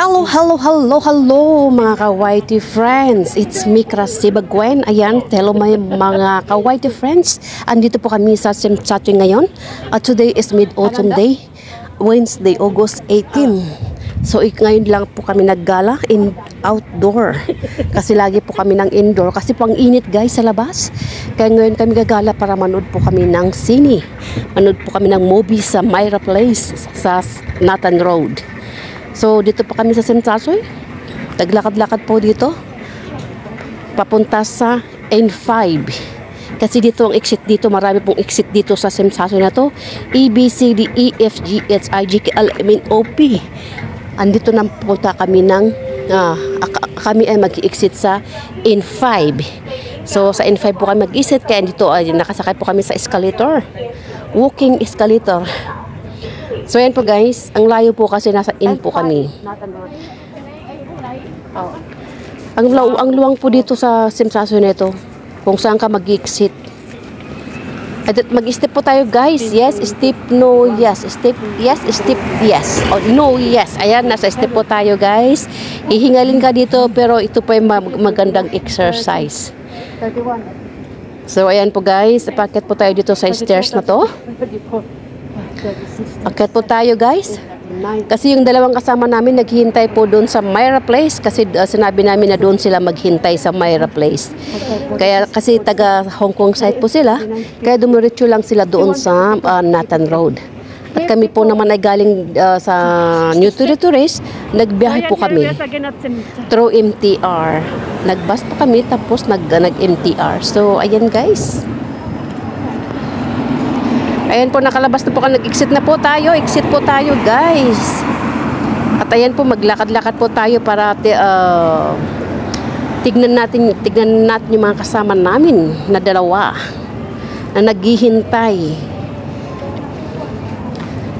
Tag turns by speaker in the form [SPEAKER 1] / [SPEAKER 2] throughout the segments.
[SPEAKER 1] Hello mga ka-YT friends. It's me, Krusty Bagwen. Ayan, hello mga ka-YT friends. Andito po kami sa Simchachi ngayon. Today is Mid-Autumn Day, Wednesday, August 18. So ngayon lang po kami naggala in outdoor. Kasi lagi po kami ng indoor. Kasi pang init guys sa labas. Kaya ngayon kami gagala para manood po kami ng sine. Manood po kami ng movie sa Myra Place sa Nathan Road. So dito po kami sa Simchachi. Naglakad-lakad po dito. Papunta sa N5. Kasi dito ang exit dito, marami pong exit dito sa Simchachi na to. E, B, C, D, E, F, G, H, I, J, K, L, M, N, O, P. Andito na punta kami ng kami ay mag-exit sa N5. So sa N5 po kami mag-exit, kaya dito ay nakasakay po kami sa escalator. Walking escalator. So yan po guys, ang layo po kasi nasa N po kami. Ang luwang po dito sa Simchachi nito, kung saan ka mag-exit. Mag-step po tayo guys. Yes, step, no, yes. Step, yes, step, yes. Oh, no, yes. Ayan, nasa step po tayo guys. Ihingalin ka dito, pero ito po yung magandang exercise. So ayan po guys, apakyat po tayo dito sa stairs na to. Akyat po tayo guys. Kasi yung dalawang kasama namin naghihintay po doon sa Myra Place. Kasi sinabi namin na doon sila maghintay sa Myra Place. Kaya kasi taga Hong Kong side po sila. Kaya dumiretso lang sila doon sa Nathan Road. At kami po naman ay galing sa New Territories. Nagbiyahe po kami through MTR. Nagbus po kami tapos nag-MTR. So ayan guys. Ayan po, nakalabas na po, nag-exit na po tayo. Exit po tayo guys. At ayan po, maglakad-lakad po tayo para tignan natin yung mga kasama namin na dalawa na naghihintay.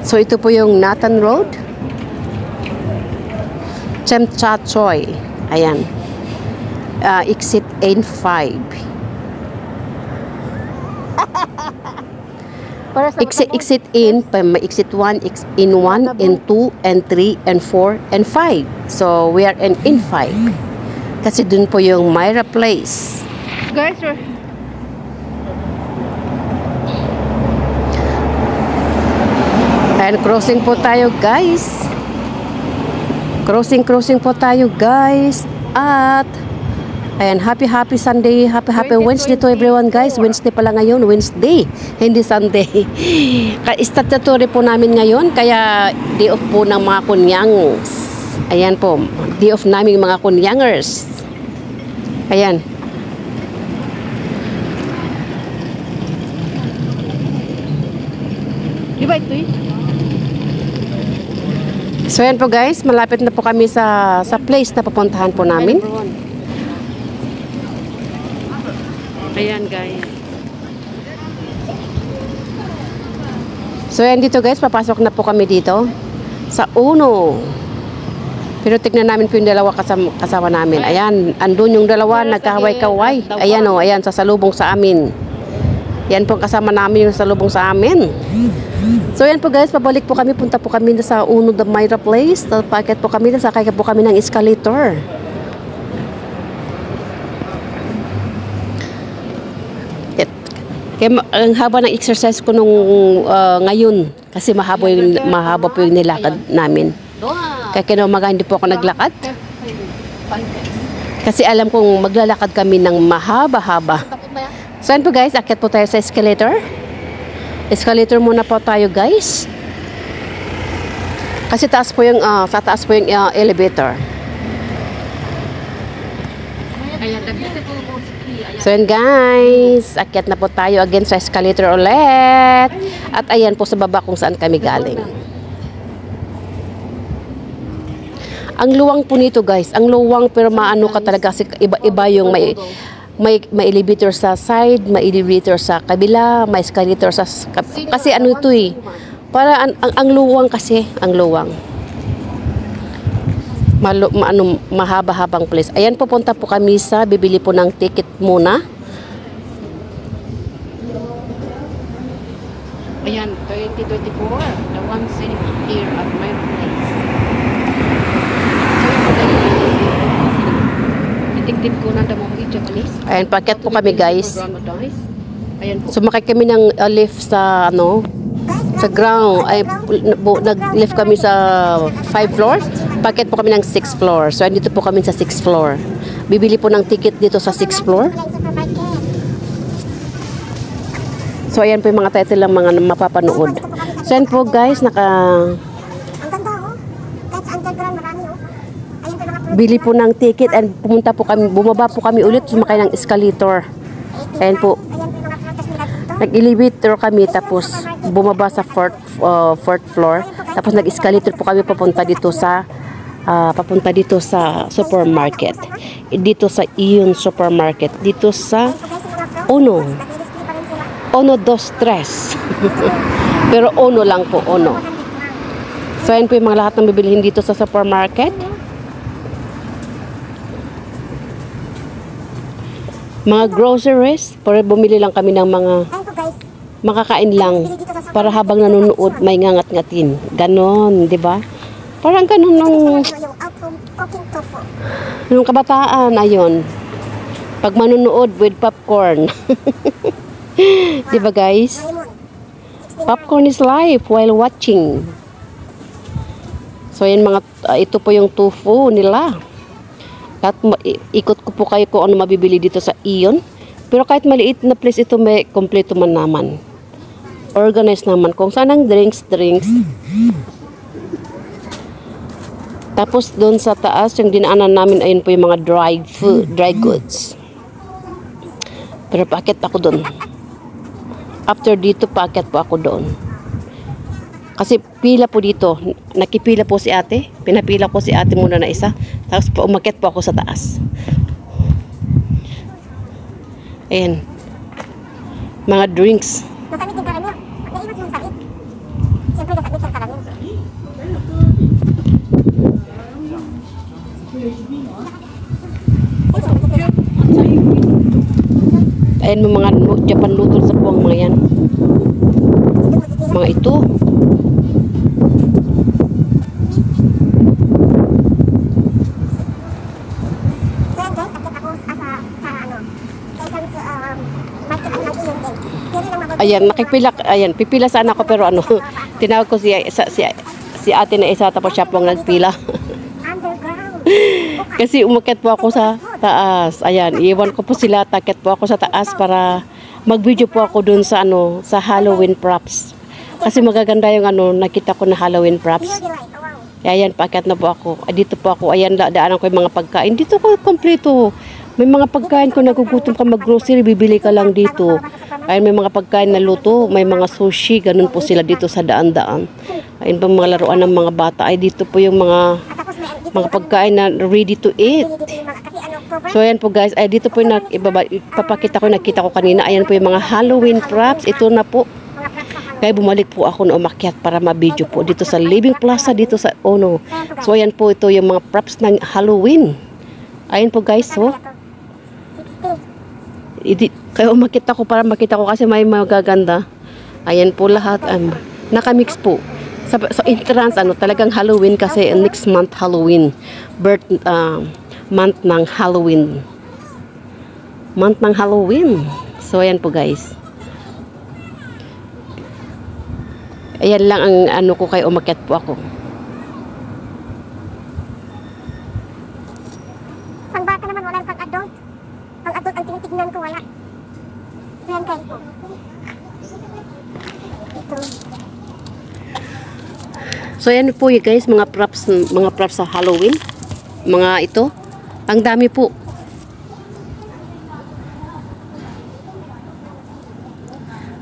[SPEAKER 1] So ito po yung Nathan Road, Simchachi. Ayan, exit N5. Exit in, may exit 1, in 1, in 2, and 3, and 4, and 5. So, we are in N5. Kasi dun po yung Myra Place.
[SPEAKER 2] Guys,
[SPEAKER 1] And crossing po tayo guys. Crossing po tayo guys. At ayan, happy Sunday, happy Wednesday to everyone guys. Wednesday pala ngayon, Wednesday, hindi Sunday. Statutory po namin ngayon, kaya day off po ng mga kunyangs. Ayan po, day off namin mga kunyangers. Ayan.
[SPEAKER 2] di ba ito eh?
[SPEAKER 1] So ayan po guys, malapit na po kami sa place na papuntahan po namin. Ayan guys. So ayan dito guys, papasok na po kami dito sa Uno. Pero tignan namin po yung dalawa kasama namin. Ayan, andun yung dalawa, nagkahaway-kaway. Ayan o, ayan, sasalubong sa amin. Yan po kasama namin yung sasalubong sa amin. So ayan po guys, pabalik po kami, punta po kami sa Uno, the Myra Place. Paket po kami, sakay po kami ng escalator. Kaya ang haba ng exercise ko nung ngayon kasi mahaba po yung nilakad namin. Kaya kinaumaga hindi po ako naglakad. Kasi alam kong maglalakad kami ng mahaba-haba. So yan po guys, akyat po tayo sa escalator. Escalator muna po tayo guys. Kasi sa taas po yung elevator. So yan guys, akyat na po tayo again sa escalator ulit. At ayan po sa baba kung saan kami galing. Ang luwang po nito guys, ang luwang pero maano ka talaga kasi iba-iba yung may elevator sa side, may elevator sa kabila, may escalator sa kasi ano ito eh. Para ang luwang kasi, ang luwang. Mahaba-habang place. Ayan, pupunta po kami sa bibili po ng ticket muna. Ayan, 2024, the one sitting here at my place. Ayan, paket po kami guys. Sumakay kami ng lift sa ano, sa ground. Ay, nag-lift kami sa 5 floor. Paket po kami ng 6 floor. So, dito po kami sa 6 floor. Bibili po ng ticket dito sa 6 floor. So, ayan po yung mga title lang mga mapapanood. So, ayan po guys, bili po ng ticket and bumaba po kami ulit, sumakay ng escalator. Ayan po. Nag-elevator kami tapos bumaba sa 4th floor. Tapos nag-escalator po kami papunta dito sa supermarket. Dito sa Ion Supermarket. Dito sa Ono 2-3. Pero Ono lang po, Ono. So ayan po yung mga lahat ng bibilihin dito sa supermarket. Mga groceries, para bumili lang kami ng mga makakain lang para habang nanonood may ngangat-ngatin. Ganon, 'di ba? Parang ganon nung kabataan ayon. Pag manonood with popcorn. 'Di ba, guys? Popcorn is life while watching. So yan mga ito po yung tofu nila. At ikot ko po kayo kung ano mabibili dito sa Ion. Pero kahit maliit na place ito, may kompleto man naman. Organized naman. Kung saan ang drinks. Tapos doon sa taas, yung dinaanan namin, ayun po yung mga dry goods. Pero packet ako doon. After dito, packet po ako doon. Kasi pila po dito. Nakipila po si ate. Pinapila ko si ate muna na isa. Tapos umakyat po ako sa taas. Ayan. Mga drinks.
[SPEAKER 2] Nasamit yung karamel. Naiwas yung sakit. Siyempre nasamit yung karamel.
[SPEAKER 1] Ayan mo mga Japan noodles po ang mga yan. Mga ito. Ayan, nakipila, ayan, pipila sana ako pero ano, tinawag ko si ate na isa tapos siya pong nagpila. Kasi umakyat po ako sa taas. Ayan, iwan ko po sila, takyat po ako sa taas para mag-video po ako dun sa ano, sa Halloween props. Kasi magaganda yung ano, nakita ko na Halloween props. Ayan, paakyat na po ako. Dito po ako, ayan, daanan ko yung mga pagkain. Dito ko kompleto. May mga pagkain kung nagugutom ka mag-grocery, bibili ka lang dito. Ayun, may mga pagkain na luto, may mga sushi, ganun po sila dito sa daan-daan. Ayun pang mga laruan ng mga bata. Ay, dito po yung mga pagkain na ready to eat. So, ayan po guys. Ay, dito po yung ipapakita ko, nakita ko kanina. Ayan po yung mga Halloween props. Ito na po. Kaya bumalik po ako na umakyat para ma-video po dito sa Living Plaza, dito sa Ono. So, ayan po ito yung mga props ng Halloween. Ayan po guys, so. Kaya umakit ako para makita ko kasi may magaganda. Ayan po lahat. Nakamix po. Sa entrance, ano, talagang Halloween kasi next month Halloween. Month ng Halloween. Month ng Halloween. So, ayan po guys. Ayan lang ang ano ko kaya umakyat po ako.
[SPEAKER 2] Pang bata naman wala, pang adult. Pang adult ang tinitignan ko wala. So yan guys po. Ito.
[SPEAKER 1] So yan po yung guys, mga props sa Halloween. Mga ito. Ang dami po.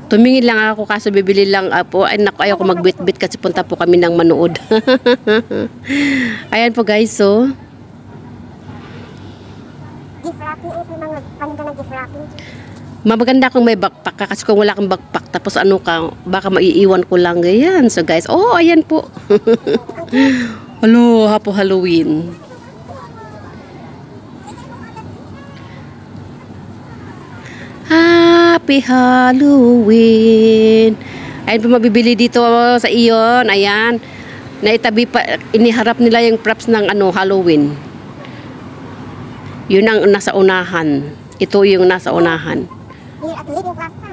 [SPEAKER 1] Tumingin lang ako kaso bibili lang po. Ay naku, ayaw ko magbit-bit kasi punta po kami ng manood. Ayan po guys, so.
[SPEAKER 2] Gift wrapping, ito mga paninda ng gift wrapping.
[SPEAKER 1] Mabaganda kung may backpack ka kasi kung wala kang backpack tapos ano ka, baka maiiwan ko lang ganyan. So guys, oh ayan po. Hello, hapo Halloween. Happy Halloween. Ayan po mabibili dito sa Ion. Ayan. Naitabi pa, iniharap nila yung props ng ano, Halloween. Yun ang nasa unahan. Ito yung nasa unahan.
[SPEAKER 2] Here at Living Plaza.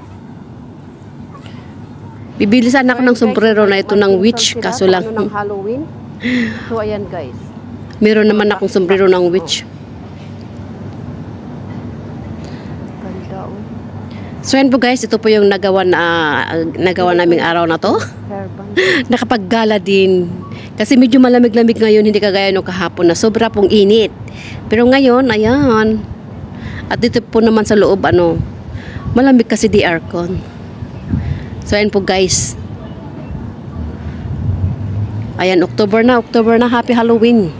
[SPEAKER 1] Bibilisan ako ng sombrero na ito ng witch, kaso lang.
[SPEAKER 3] Ng Halloween. So, ayan guys.
[SPEAKER 1] Meron naman akong sombrero ng witch.
[SPEAKER 3] Ganda oh.
[SPEAKER 1] So yan po guys, ito po yung nagawa naming araw na to.
[SPEAKER 3] Hairband.
[SPEAKER 1] Nakapaggala din. Kasi medyo malamig-lamig ngayon, hindi kagaya nung kahapon na sobra pong init. Pero ngayon, ayan. At dito po naman sa loob, malamig kasi di aircon. So ayan po guys. Ayan, October na. Happy Halloween.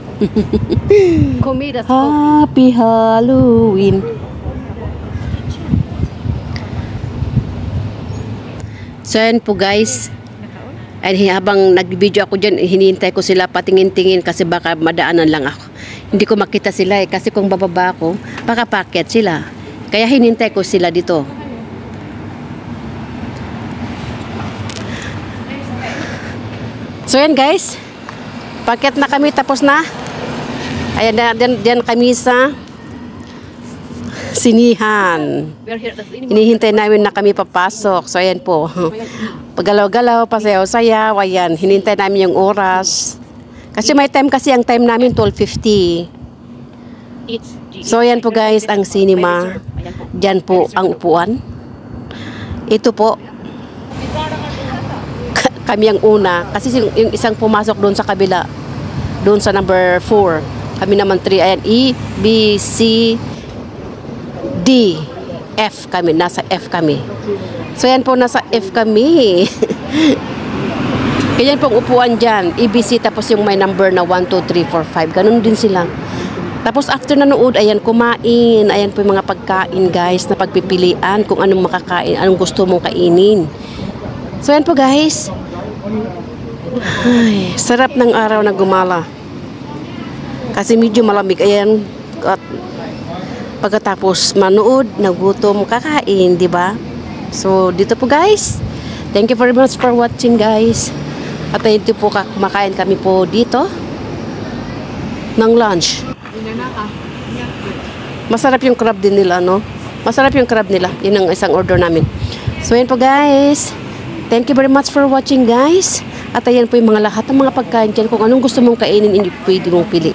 [SPEAKER 3] Comidas.
[SPEAKER 1] Happy Halloween. So ayan po guys. At habang nag-video ako dyan, hinihintay ko sila patingin-tingin kasi baka madaanan lang ako. Hindi ko makita sila kasi kung bababa ako, baka paakyat sila. Kaya hinihintay ko sila dito. So yan guys, paakyat na kami, tapos na. Ayan, diyan kami sa sinihan. Hinihintay namin na kami papasok. So ayan po. Paggalaw-galaw, pasayaw-sayaw, ayan. Hinihintay namin yung oras. Kasi may time kasi, ang time namin 12:50. So ayan po guys, ang cinema. Diyan po ang upuan. Ito po. Kami ang una. Kasi yung isang pumasok doon sa kabila. Doon sa number 4. Kami naman 3. Ayan, E, B, C, D, F kami. Nasa F kami. So yan po, nasa F kami. Ganyan pong upuan dyan. EBC, tapos yung may number na 1, 2, 3, 4, 5. Ganun din sila. Tapos after nanood, ayan, kumain. Ayan po yung mga pagkain guys, na pagpipilian kung anong makakain, anong gusto mong kainin. So yan po guys. Ay, sarap ng araw na gumala. Kasi medyo malamig. Ayan. At pagkatapos manood, nagutom, kakain, di ba? So, dito po guys. Thank you very much for watching guys. At ito po, kumakain kami po dito ng lunch. Masarap yung crab din nila, no? Masarap yung crab nila. Yun ang isang order namin. So, yan po guys. Thank you very much for watching guys. At ayan po yung mga lahat ng mga pagkain dyan. Kung anong gusto mong kainin, hindi pwede mong pili.